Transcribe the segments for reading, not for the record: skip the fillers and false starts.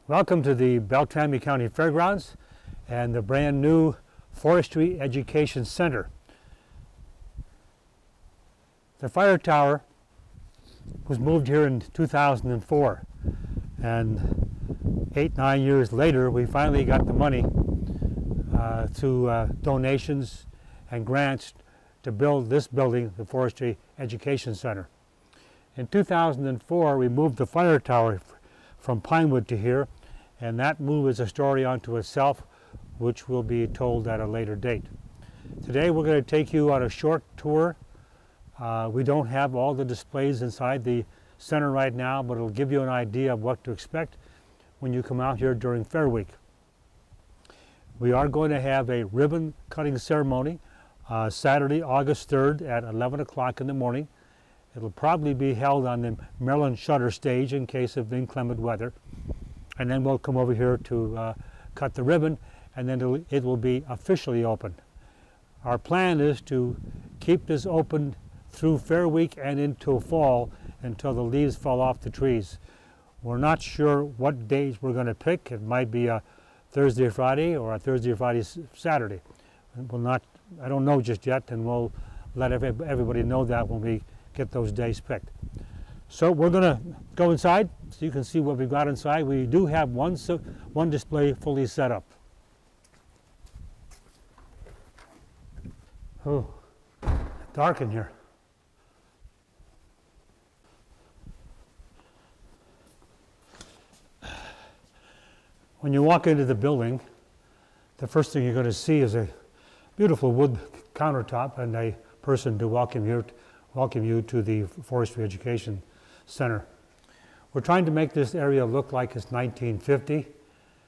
Welcome to the Beltrami County Fairgrounds and the brand new Forestry Education Center. The fire tower was moved here in 2004, and 8-9 years later we finally got the money through donations and grants to build this building, the Forestry Education Center. In 2004 we moved the fire tower from Pinewood to here, and that move is a story unto itself, which will be told at a later date. Today we're going to take you on a short tour. We don't have all the displays inside the center right now, but it'll give you an idea of what to expect when you come out here during Fair Week. We are going to have a ribbon cutting ceremony Saturday, August 3rd at 11 o'clock in the morning. It'll probably be held on the Maryland Shutter stage in case of inclement weather. And then we'll come over here to cut the ribbon, and then it will be officially open. Our plan is to keep this open through Fair Week and into fall until the leaves fall off the trees. We're not sure what days we're going to pick. It might be a Thursday or Friday, or a Thursday or Friday Saturday. I don't know just yet, and we'll let everybody know that when we get those days picked. So we're going to go inside so you can see what we've got inside. We do have one display fully set up. Oh, dark in here. When you walk into the building, the first thing you're going to see is a beautiful wood countertop and a person to welcome you to the Forestry Education Center. We're trying to make this area look like it's 1950.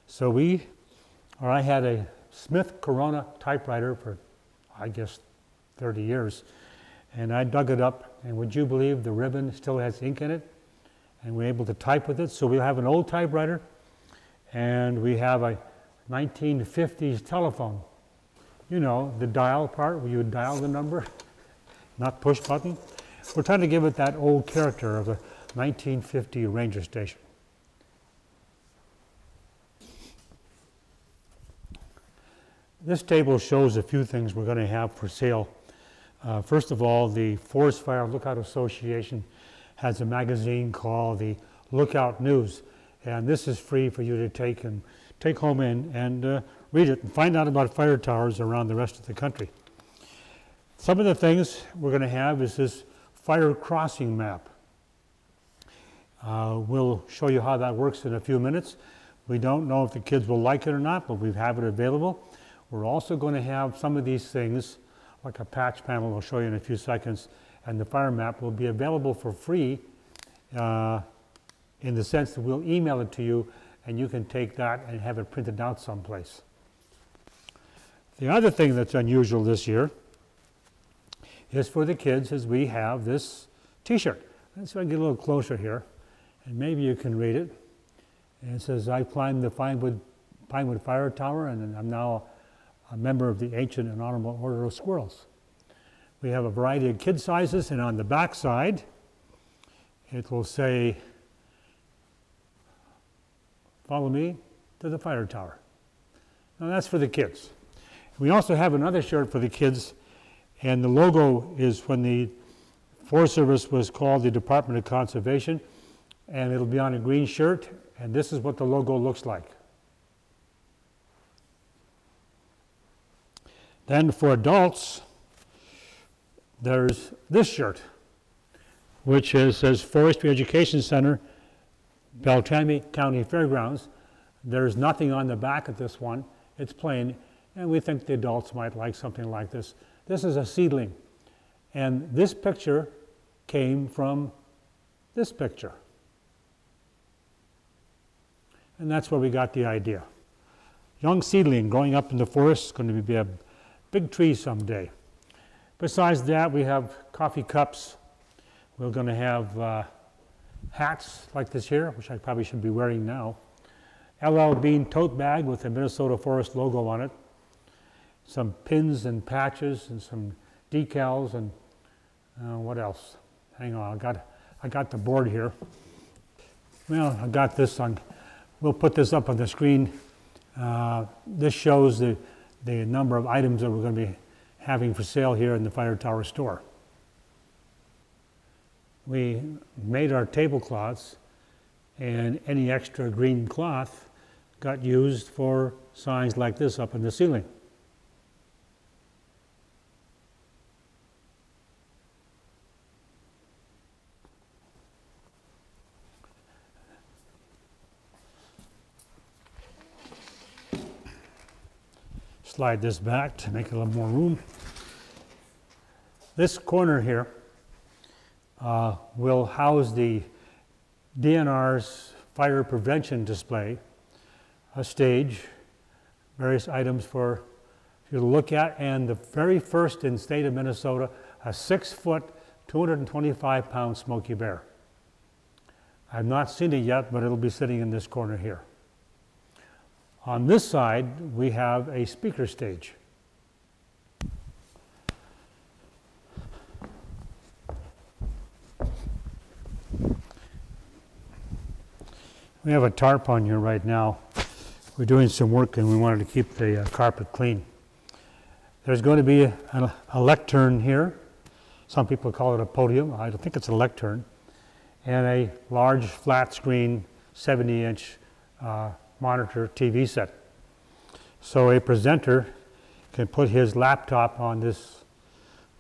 So I had a Smith Corona typewriter for, I guess, 30 years. And I dug it up, and would you believe the ribbon still has ink in it? And we're able to type with it. So we have an old typewriter, and we have a 1950s telephone. You know, the dial part where you would dial the number, not push button. We're trying to give it that old character of a 1950 ranger station. This table shows a few things we're going to have for sale. First of all, the Forest Fire Lookout Association has a magazine called the Lookout News, and this is free for you to take home and read it and find out about fire towers around the rest of the country. Some of the things we're going to have is this fire crossing map. We'll show you how that works in a few minutes. We don't know if the kids will like it or not, but we have it available. We're also going to have some of these things, like a patch panel we'll show you in a few seconds, and the fire map will be available for free in the sense that we'll email it to you, and you can take that and have it printed out someplace. The other thing that's unusual this year is for the kids, is we have this t-shirt. Let's see if I can get a little closer here, and maybe you can read it. And it says, I climbed the Pinewood Fire Tower, and I'm now a member of the Ancient and Honorable Order of Squirrels. We have a variety of kid sizes, and on the back side, it will say, follow me to the fire tower. Now that's for the kids. We also have another shirt for the kids, and the logo is when the Forest Service was called the Department of Conservation, and it'll be on a green shirt, and this is what the logo looks like. Then for adults, there's this shirt, which says Forestry Education Center, Beltrami County Fairgrounds. There's nothing on the back of this one. It's plain, and we think the adults might like something like this. This is a seedling, and this picture came from this picture. And that's where we got the idea. Young seedling growing up in the forest is going to be a big tree someday. Besides that, we have coffee cups. We're going to have hats like this here, which I probably should be wearing now. LL Bean tote bag with the Minnesota Forest logo on it. Some pins and patches and some decals and what else? Hang on, I got the board here. Well, I got this on We'll put this up on the screen. This shows the number of items that we're going to be having for sale here in the Fire Tower store. We made our tablecloths, and any extra green cloth got used for signs like this up in the ceiling. Slide this back to make a little more room. This corner here will house the DNR's fire prevention display, a stage, various items for you to look at, and the very first in the state of Minnesota, a 6-foot, 225-pound Smoky Bear. I've not seen it yet, but it'll be sitting in this corner here. On this side, we have a speaker stage. We have a tarp on here right now. We're doing some work and we wanted to keep the carpet clean. There's going to be a lectern here. Some people call it a podium. I think it's a lectern. And a large flat screen 70-inch monitor TV set. So a presenter can put his laptop on this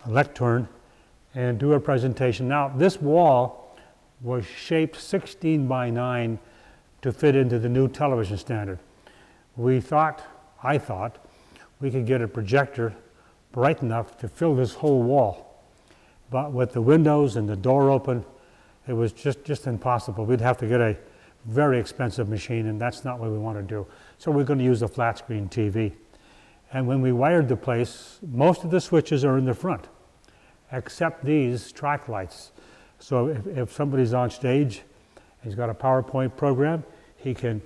lectern and do a presentation. Now, this wall was shaped 16 by 9 to fit into the new television standard. I thought, we could get a projector bright enough to fill this whole wall. But with the windows and the door open, it was just impossible. We'd have to get a very expensive machine, and that's not what we want to do. So we're going to use a flat screen TV. And when we wired the place, most of the switches are in the front, except these track lights. So if somebody's on stage, he's got a PowerPoint program, he can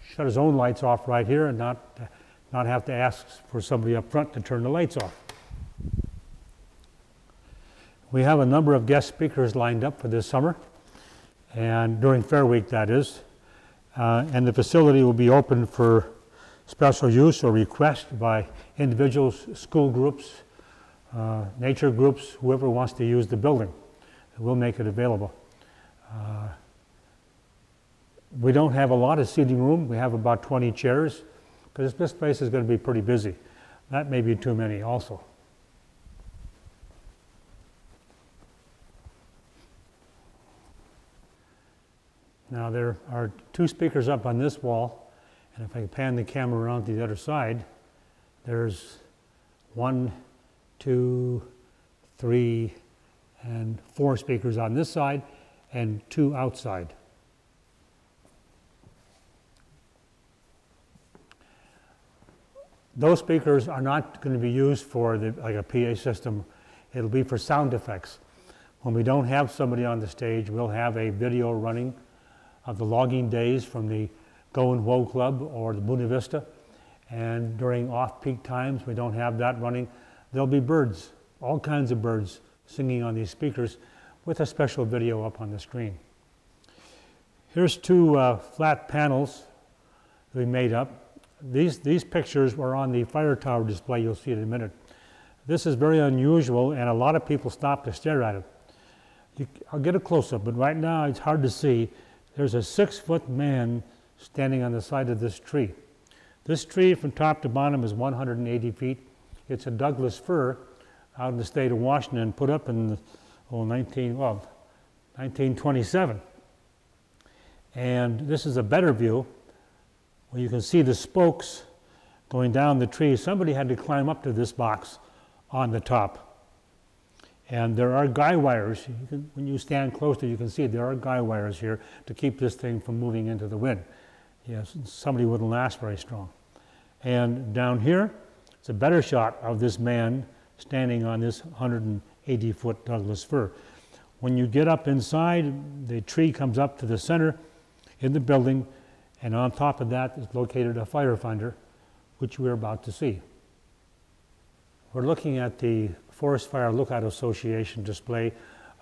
shut his own lights off right here and not have to ask for somebody up front to turn the lights off. We have a number of guest speakers lined up for this summer, and during Fair Week, that is. And the facility will be open for special use or request by individuals, school groups, nature groups, whoever wants to use the building. We'll make it available. We don't have a lot of seating room. We have about 20 chairs because this place is going to be pretty busy. That may be too many also. Now there are 2 speakers up on this wall, and if I pan the camera around to the other side, there's 1, 2, 3, and 4 speakers on this side, and 2 outside. Those speakers are not going to be used for like a PA system. It'll be for sound effects. When we don't have somebody on the stage, we'll have a video running of the logging days from the Go and Whoa Club or the Buena Vista. And during off-peak times, we don't have that running. There'll be birds, all kinds of birds, singing on these speakers with a special video up on the screen. Here's 2 flat panels that we made up. These pictures were on the fire tower display. You'll see it in a minute. This is very unusual, and a lot of people stop to stare at it. I'll get a close-up, but right now it's hard to see. There's a 6-foot man standing on the side of this tree. This tree from top to bottom is 180 feet. It's a Douglas fir out in the state of Washington, put up in 1927. And this is a better view where you can see the spokes going down the tree. Somebody had to climb up to this box on the top. And there are guy wires. When you stand closer, you can see there are guy wires here to keep this thing from moving into the wind. Yes, somebody wouldn't last very strong. And down here, it's a better shot of this man standing on this 180-foot Douglas fir. When you get up inside, the tree comes up to the center in the building, and on top of that is located a firefinder, which we're about to see. We're looking at the Forest Fire Lookout Association display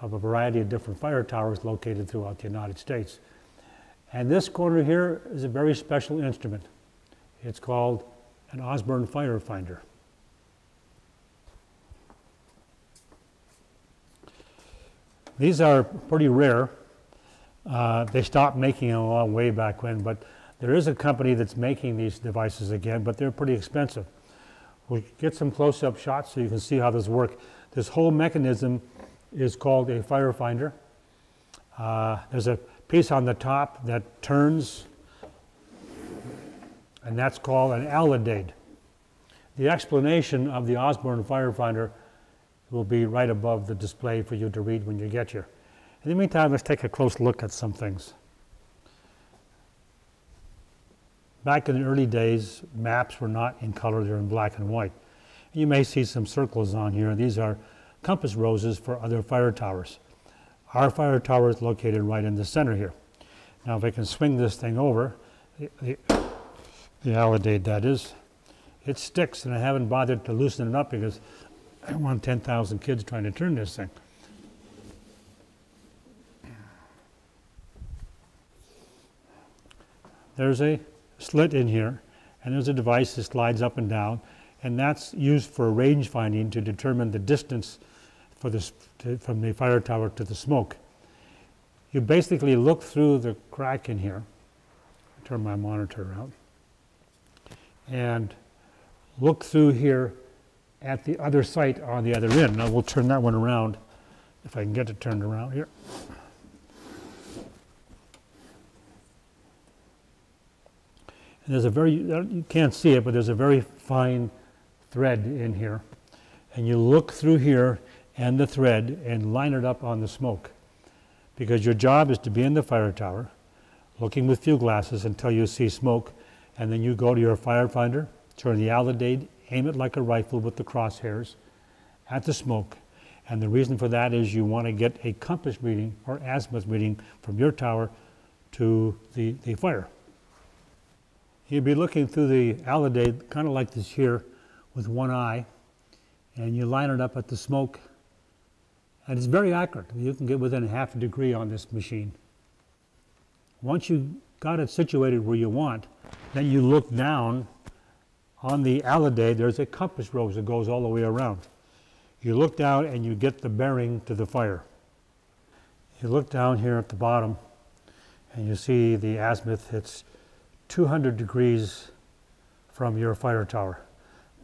of a variety of different fire towers located throughout the United States. And this corner here is a very special instrument. It's called an Osborne firefinder. These are pretty rare. They stopped making them a long way back when, but there is a company that's making these devices again, but they're pretty expensive. We'll get some close-up shots so you can see how this works. This whole mechanism is called a firefinder. There's a piece on the top that turns, and that's called an alidade. The explanation of the Osborne firefinder will be right above the display for you to read when you get here. In the meantime, let's take a close look at some things. Back in the early days, maps were not in color, they're in black and white. You may see some circles on here. These are compass roses for other fire towers. Our fire tower is located right in the center here. Now if I can swing this thing over, the alidade that is, it sticks, and I haven't bothered to loosen it up because I don't want 10,000 kids trying to turn this thing. There's a slit in here, and there's a device that slides up and down, and that's used for range finding to determine the distance for from the fire tower to the smoke. You basically look through the crack in here, turn my monitor out, and look through here at the other site on the other end. Now we'll turn that one around, if I can get it turned around here. And there's a very, you can't see it, but there's a very fine thread in here. And you look through here and the thread and line it up on the smoke. Because your job is to be in the fire tower, looking with field glasses until you see smoke, and then you go to your firefinder, turn the alidade, aim it like a rifle with the crosshairs at the smoke. And the reason for that is you want to get a compass reading or azimuth reading from your tower to the fire. You'd be looking through the alidade kind of like this here with one eye, and you line it up at the smoke, and it's very accurate. You can get within half a degree on this machine. Once you got it situated where you want, then you look down on the alidade. There's a compass rose that goes all the way around. You look down and you get the bearing to the fire. You look down here at the bottom and you see the azimuth. It's 200 degrees from your fire tower.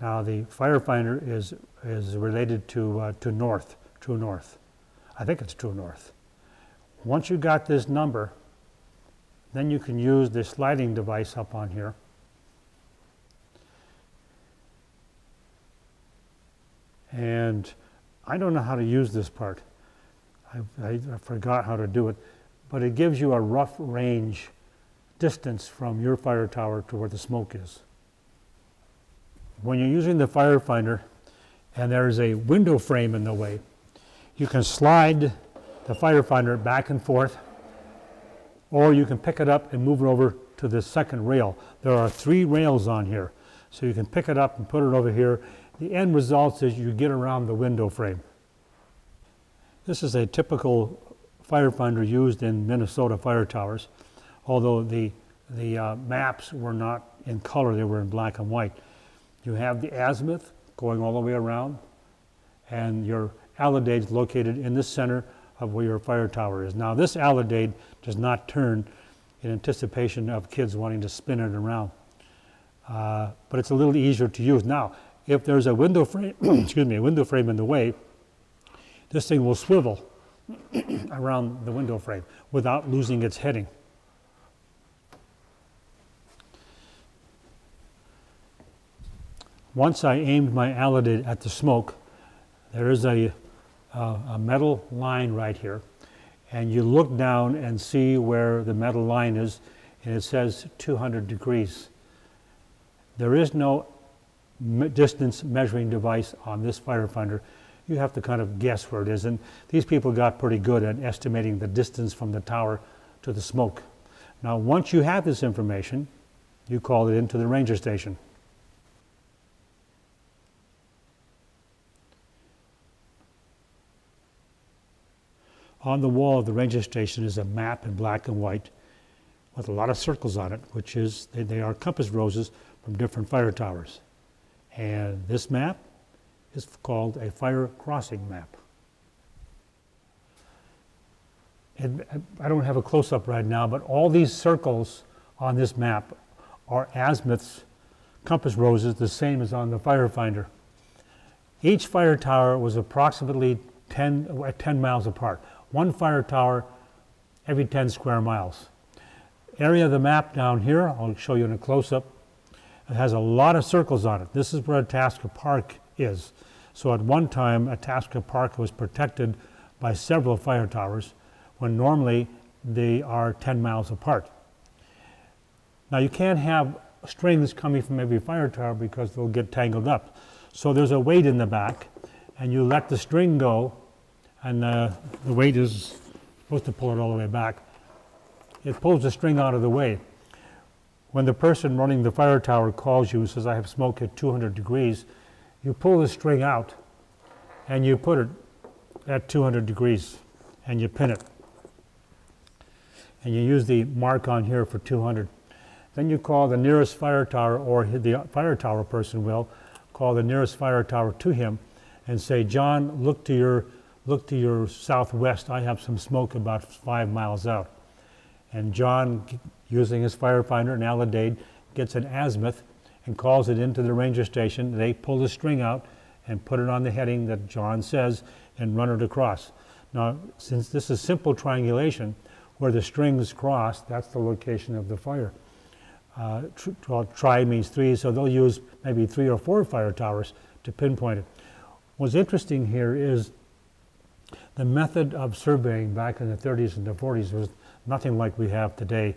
Now the firefinder is related to north, true north. I think it's true north. Once you got this number, then you can use this sliding device up on here. And I don't know how to use this part. I forgot how to do it, but it gives you a rough range distance from your fire tower to where the smoke is. When you're using the firefinder and there is a window frame in the way, you can slide the firefinder back and forth, or you can pick it up and move it over to the second rail. There are 3 rails on here, so you can pick it up and put it over here. The end result is you get around the window frame. This is a typical firefinder used in Minnesota fire towers, although the maps were not in color, they were in black and white. You have the azimuth going all the way around, and your alidade is located in the center of where your fire tower is. Now this alidade does not turn in anticipation of kids wanting to spin it around, but it's a little easier to use. Now, if there's a window frame, excuse me, a window frame in the way, this thing will swivel around the window frame without losing its heading. Once I aimed my alidade at the smoke, there is a metal line right here, and you look down and see where the metal line is, and it says 200 degrees. There is no distance measuring device on this firefinder. You have to kind of guess where it is, and these people got pretty good at estimating the distance from the tower to the smoke. Now once you have this information, you call it into the ranger station. On the wall of the ranger station is a map in black and white. with a lot of circles on it, which is, they are compass roses from different fire towers. And this map is called a fire crossing map. And I don't have a close-up right now, but all these circles on this map are azimuths, compass roses, the same as on the firefinder. Each fire tower was approximately 10 miles apart. One fire tower every 10 square miles. Area of the map down here, I'll show you in a close-up, it has a lot of circles on it. This is where Itasca Park is. So at one time, Itasca Park was protected by several fire towers, when normally they are 10 miles apart. Now you can't have strings coming from every fire tower because they'll get tangled up. So there's a weight in the back, and you let the string go, and the weight is supposed to pull it all the way back. It pulls the string out of the way. When the person running the fire tower calls you and says, I have smoke at 200 degrees, you pull the string out, and you put it at 200 degrees, and you pin it. And you use the mark on here for 200. Then you call the nearest fire tower, or the fire tower person will call the nearest fire tower to him and say, John, look to your southwest. I have some smoke about 5 miles out. And John, using his firefinder and alidade, gets an azimuth and calls it into the ranger station. They pull the string out and put it on the heading that John says and run it across. Now, since this is simple triangulation, where the strings cross, that's the location of the fire. Tri means three, so they'll use maybe 3 or 4 fire towers to pinpoint it. What's interesting here is the method of surveying back in the 30s and the 40s was nothing like we have today.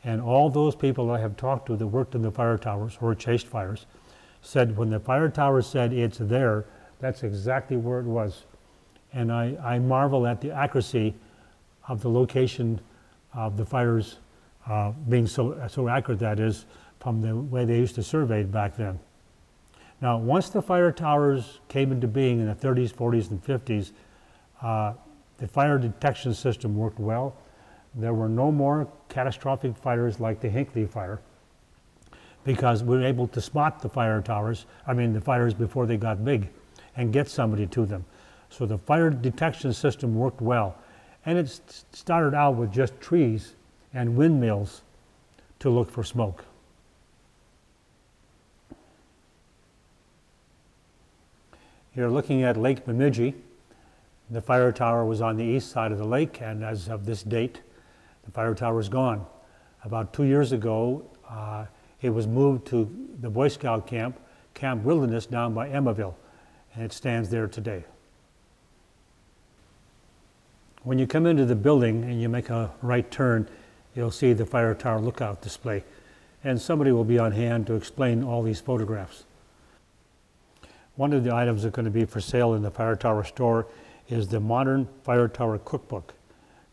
And all those people I have talked to that worked in the fire towers or chased fires said when the fire tower said it's there, that's exactly where it was. And I marvel at the accuracy of the location of the fires being so accurate, that is, from the way they used to survey back then. Now, once the fire towers came into being in the 30s, 40s, and 50s, the fire detection system worked well. There were no more catastrophic fires like the Hinckley fire, because we were able to spot the the fires before they got big and get somebody to them. So the fire detection system worked well. And it started out with just trees and windmills to look for smoke. You're looking at Lake Bemidji. The fire tower was on the east side of the lake, and as of this date, the fire tower is gone. About 2 years ago, it was moved to the Boy Scout camp, Camp Wilderness, down by Emmaville, and it stands there today. When you come into the building and you make a right turn, you'll see the fire tower lookout display, and somebody will be on hand to explain all these photographs. One of the items that are going to be for sale in the fire tower store is the modern fire tower cookbook.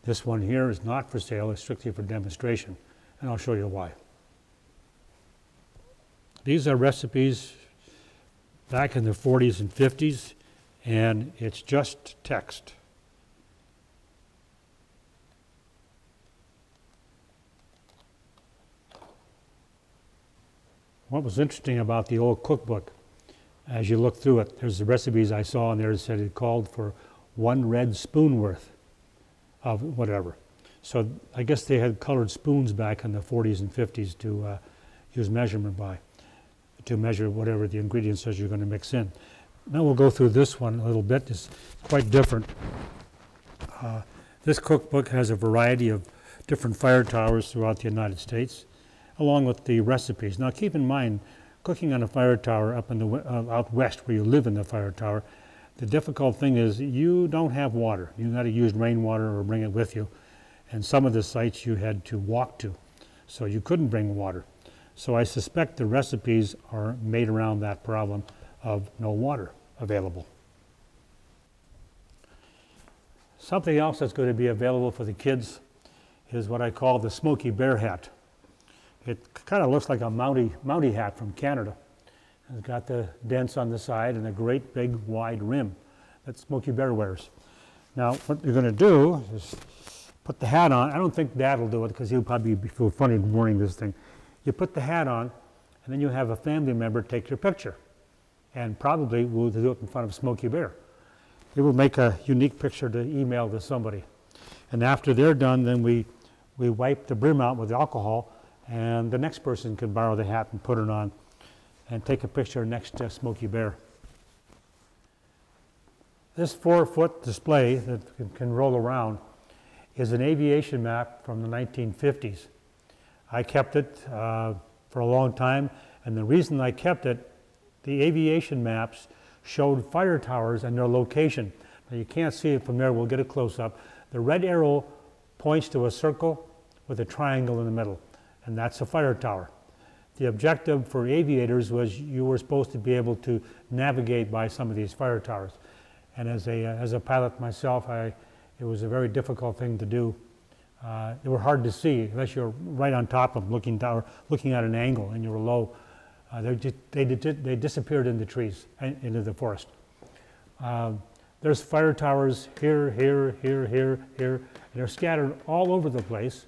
This one here is not for sale, it's strictly for demonstration, and I'll show you why. These are recipes back in the 40s and 50s, and it's just text. What was interesting about the old cookbook, as you look through it, there's the recipes I saw in there that said it called for 1 red spoon worth of whatever. So I guess they had colored spoons back in the 40s and 50s to use measurement by, to measure whatever the ingredient says you're going to mix in. Now we'll go through this one a little bit. It's quite different. This cookbook has a variety of different fire towers throughout the United States, along with the recipes. Now keep in mind, cooking on a fire tower up in the out west where you live in the fire tower, the difficult thing is you don't have water. You got to use rainwater or bring it with you. And some of the sites you had to walk to, so you couldn't bring water. So I suspect the recipes are made around that problem of no water available. Something else that's going to be available for the kids is what I call the Smoky Bear hat. It kind of looks like a Mountie hat from Canada. It's got the dents on the side and a great big wide rim that Smoky Bear wears. Now what you're going to do is put the hat on. I don't think Dad will do it because he'll probably feel funny wearing this thing. You put the hat on, and then you have a family member take your picture. And probably we'll do it in front of Smokey Bear. It will make a unique picture to email to somebody. And after they're done, then we wipe the brim out with alcohol, and the next person can borrow the hat and put it on and take a picture next to Smokey Bear. This 4-foot display that can roll around is an aviation map from the 1950s. I kept it for a long time, and the reason I kept it, the aviation maps showed fire towers and their location. Now you can't see it from there, we'll get a close-up. The red arrow points to a circle with a triangle in the middle, and that's a fire tower. The objective for aviators was you were supposed to be able to navigate by some of these fire towers. And as a pilot myself, it was a very difficult thing to do. They were hard to see unless you're right on top of them, looking down, looking at an angle, and you were low. They disappeared in the trees, into the forest. There's fire towers here, here, here, here, here, and they're scattered all over the place.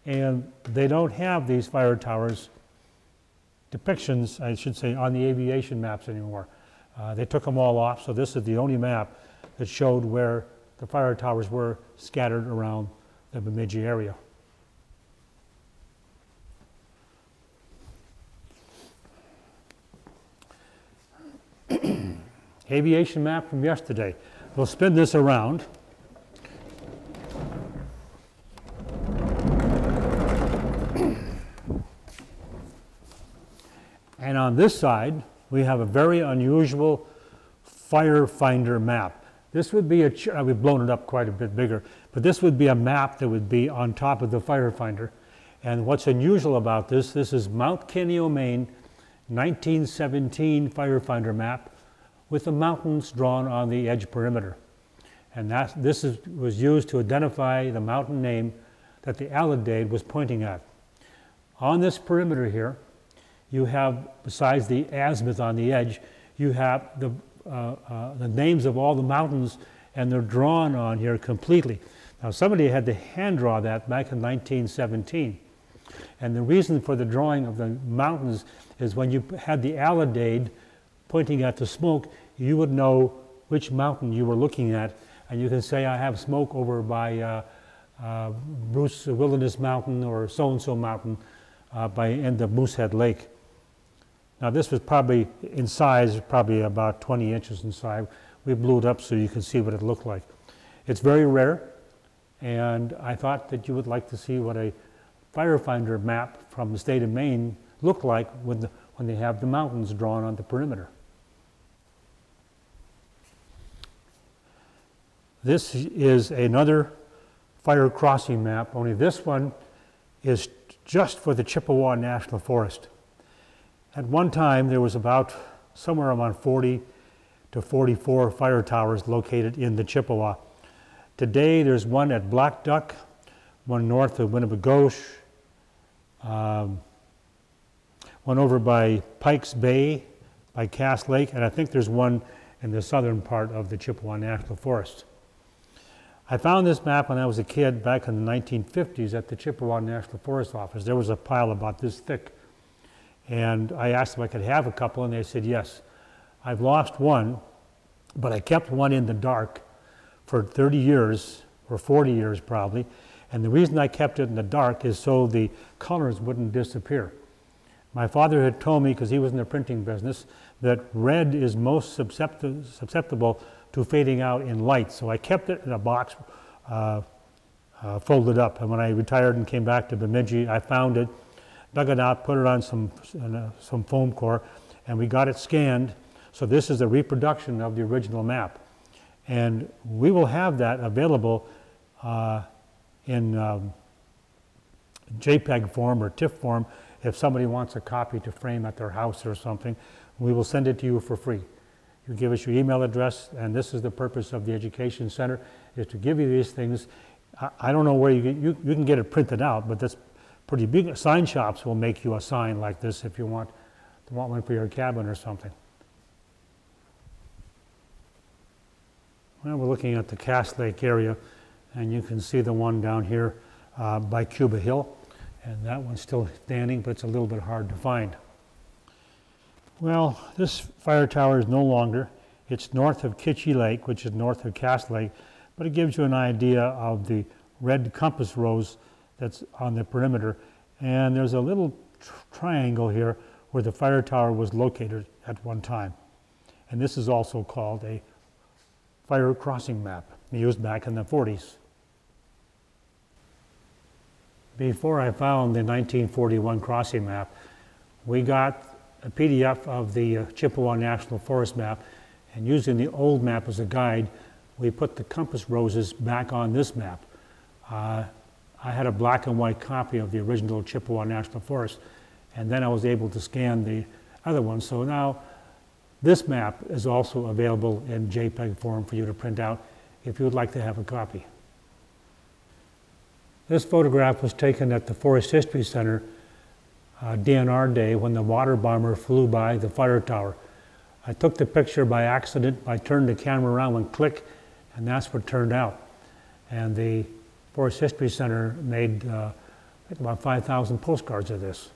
And they don't have these fire towers depictions, I should say, on the aviation maps anymore. They took them all off, so this is the only map that showed where the fire towers were scattered around the Bemidji area. Aviation map from yesterday. We'll spin this around. And on this side, we have a very unusual firefinder map. This would be we've blown it up quite a bit bigger, but this would be a map that would be on top of the firefinder. And what's unusual about this is Mount Kineo, Maine, 1917 firefinder map with the mountains drawn on the edge perimeter. And this was used to identify the mountain name that the alidade was pointing at. On this perimeter here, you have, besides the azimuth on the edge, you have the names of all the mountains, and they're drawn on here completely. Now, somebody had to hand draw that back in 1917. And the reason for the drawing of the mountains is when you had the alidade pointing at the smoke, you would know which mountain you were looking at. And you can say, I have smoke over by Bruce Wilderness Mountain or so-and-so mountain by end of Moosehead Lake. Now this was probably in size, probably about 20 inches in size. We blew it up so you can see what it looked like. It's very rare, and I thought that you would like to see what a firefinder map from the state of Maine looked like when they have the mountains drawn on the perimeter. This is another fire crossing map, only this one is just for the Chippewa National Forest. At one time, there was about somewhere around 40 to 44 fire towers located in the Chippewa. Today, there's one at Black Duck, one north of Winnebagoche, one over by Pikes Bay, by Cass Lake, and I think there's one in the southern part of the Chippewa National Forest. I found this map when I was a kid back in the 1950s at the Chippewa National Forest office. There was a pile about this thick. And I asked if I could have a couple, and they said yes. I've lost one, but I kept one in the dark for 30 years, or 40 years probably. And the reason I kept it in the dark is so the colors wouldn't disappear. My father had told me, because he was in the printing business, that red is most susceptible to fading out in light. So I kept it in a box folded up. And when I retired and came back to Bemidji, I found it, dug it out, put it on some foam core, and we got it scanned. So this is a reproduction of the original map. And we will have that available in JPEG form or TIFF form if somebody wants a copy to frame at their house or something. We will send it to you for free. You give us your email address, and this is the purpose of the Education Center, is to give you these things. I don't know where you can get it printed out, but that's pretty big. Sign shops will make you a sign like this if you want one for your cabin or something. Well, we're looking at the Cass Lake area. And you can see the one down here by Cuba Hill. And that one's still standing, but it's a little bit hard to find. Well, this fire tower is no longer. It's north of Kitchie Lake, which is north of Cass Lake, but it gives you an idea of the red compass rose that's on the perimeter. And there's a little triangle here where the fire tower was located at one time. And this is also called a fire crossing map, used back in the 40s. Before I found the 1941 crossing map, we got a PDF of the Chippewa National Forest map, and using the old map as a guide, we put the compass roses back on this map. I had a black and white copy of the original Chippewa National Forest, and then I was able to scan the other one. So now this map is also available in JPEG form for you to print out if you would like to have a copy. This photograph was taken at the Forest History Center DNR day when the water bomber flew by the fire tower. I took the picture by accident. I turned the camera around and click, and that's what turned out. And the Forest History Center made about 5,000 postcards of this.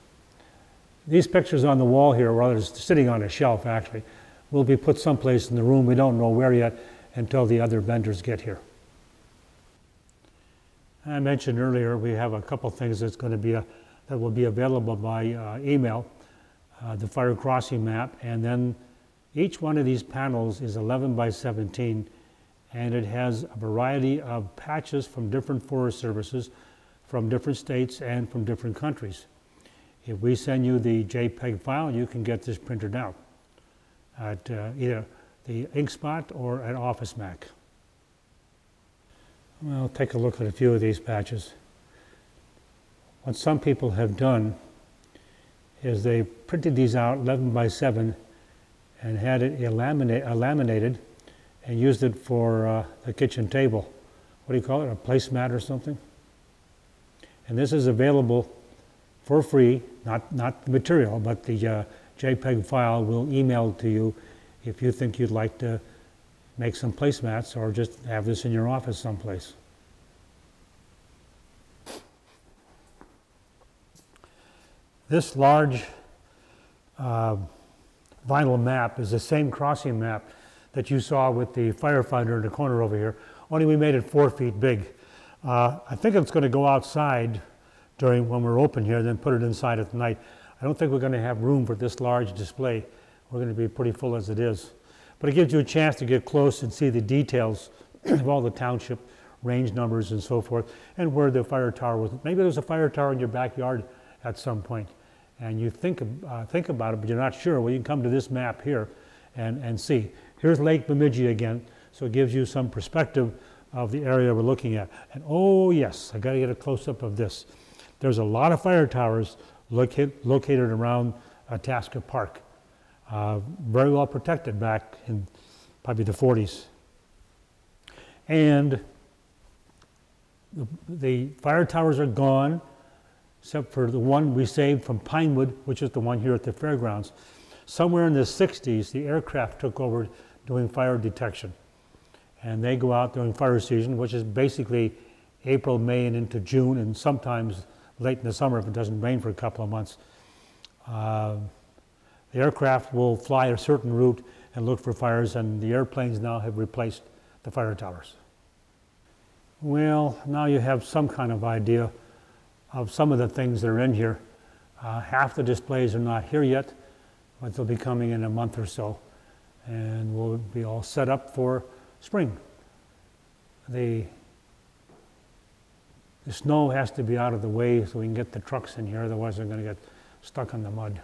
These pictures on the wall here, or others sitting on a shelf actually, will be put someplace in the room. We don't know where yet until the other vendors get here. I mentioned earlier we have a couple things that's going to be that will be available by email, the fire crossing map, and then each one of these panels is 11 by 17, and it has a variety of patches from different forest services, from different states and from different countries. If we send you the JPEG file, you can get this printed out at either the InkSpot or at Office Mac. Well, take a look at a few of these patches. What some people have done is they printed these out 11 by 7 and had it laminated and used it for the kitchen table. What do you call it, a placemat or something? And this is available for free, not the material, but the JPEG file will email to you if you think you'd like to make some placemats or just have this in your office someplace. This large vinyl map is the same crossing map that you saw with the firefighter in the corner over here, only we made it 4 feet big. I think it's going to go outside when we're open here, then put it inside at night. I don't think we're going to have room for this large display. We're going to be pretty full as it is. But it gives you a chance to get close and see the details of all the township range numbers and so forth, and where the fire tower was. Maybe there's a fire tower in your backyard at some point, and you think about it, but you're not sure. Well, you can come to this map here and see. Here's Lake Bemidji again, so it gives you some perspective of the area we're looking at. And oh yes, I got to get a close-up of this. There's a lot of fire towers located around Itasca Park. Very well protected back in probably the 40s. And the fire towers are gone, except for the one we saved from Pinewood, which is the one here at the Fairgrounds. Somewhere in the 60s, the aircraft took over doing fire detection. And they go out during fire season, which is basically April, May, and into June, and sometimes late in the summer if it doesn't rain for a couple of months. The aircraft will fly a certain route and look for fires, and the airplanes now have replaced the fire towers. Well, now you have some kind of idea of some of the things that are in here. Half the displays are not here yet, but they'll be coming in a month or so, and we'll be all set up for spring. The snow has to be out of the way so we can get the trucks in here, otherwise they're going to get stuck in the mud.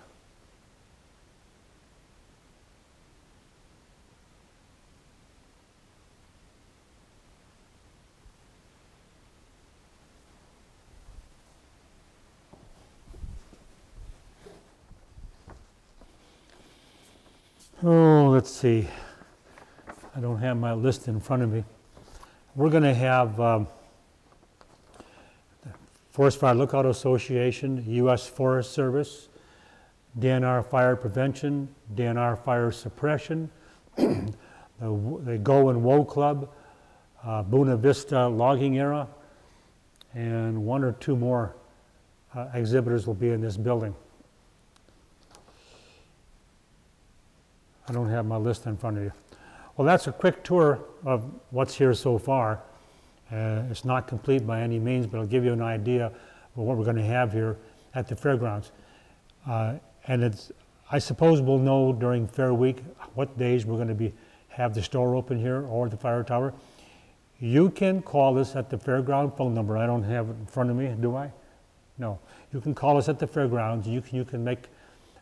Oh, let's see. I don't have my list in front of me. We're going to have the Forest Fire Lookout Association, U.S. Forest Service, DNR Fire Prevention, DNR Fire Suppression, the Go and Woe Club, Buena Vista logging area, and 1 or 2 more exhibitors will be in this building. I don't have my list in front of you. Well, that's a quick tour of what's here so far. It's not complete by any means, but it'll give you an idea of what we're going to have here at the fairgrounds. And I suppose we'll know during Fair Week what days we're going to have the store open here or the fire tower. You can call us at the fairground phone number. I don't have it in front of me, do I? No. You can call us at the fairgrounds. You can make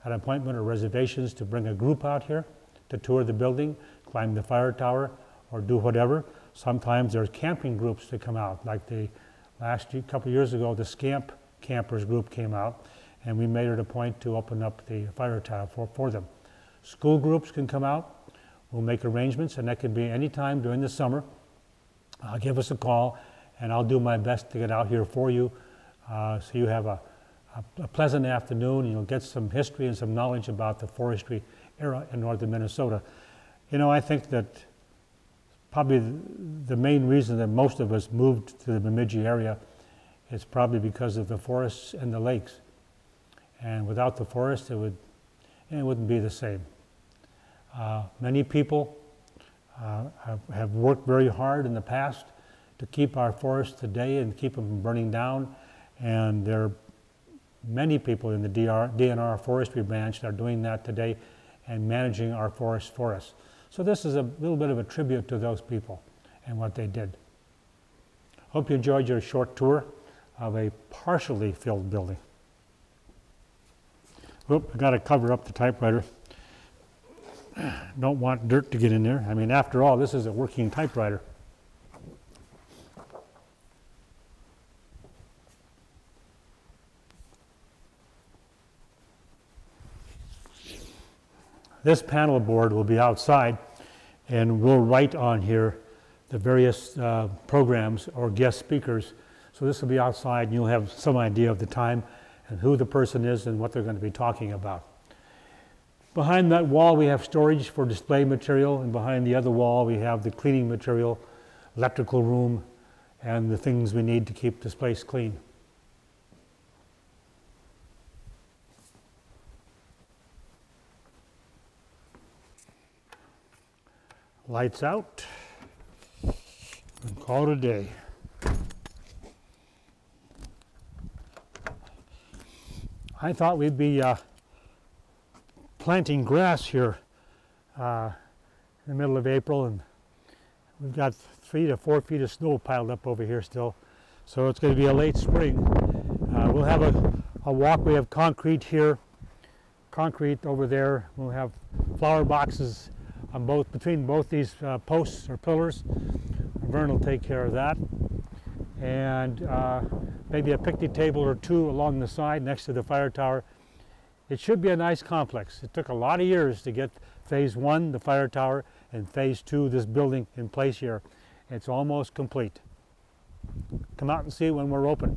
an appointment or reservations to bring a group out here to tour the building, climb the fire tower, or do whatever. Sometimes there's camping groups that come out. Like the couple of years ago, the Scamp Campers group came out, and we made it a point to open up the fire tower for them. School groups can come out. We'll make arrangements, and that can be any time during the summer. Give us a call, and I'll do my best to get out here for you, so you have a pleasant afternoon, and you'll get some history and some knowledge about the forestry era in northern Minnesota. You know, I think that probably the main reason that most of us moved to the Bemidji area is probably because of the forests and the lakes. And without the forest, it wouldn't be the same. Many people have worked very hard in the past to keep our forests today and keep them from burning down. And there are many people in the DNR forestry branch that are doing that today and managing our forests for us. So this is a little bit of a tribute to those people and what they did. Hope you enjoyed your short tour of a partially filled building. Whoop, I got to cover up the typewriter. Don't want dirt to get in there. I mean, after all, this is a working typewriter. This panel board will be outside, and we'll write on here the various programs or guest speakers. So this will be outside, and you'll have some idea of the time and who the person is and what they're going to be talking about. Behind that wall we have storage for display material, and behind the other wall we have the cleaning material, electrical room, and the things we need to keep this place clean. Lights out, and call it a day. I thought we'd be planting grass here in the middle of April, and we've got 3 to 4 feet of snow piled up over here still, so it's going to be a late spring. We'll have a walk. We have concrete here, concrete over there. We'll have flower boxes on between both these posts or pillars. Vern will take care of that, and maybe a picnic table or 2 along the side next to the fire tower. It should be a nice complex. It took a lot of years to get phase 1, the fire tower, and phase 2, this building, in place here. It's almost complete. Come out and see when we're open.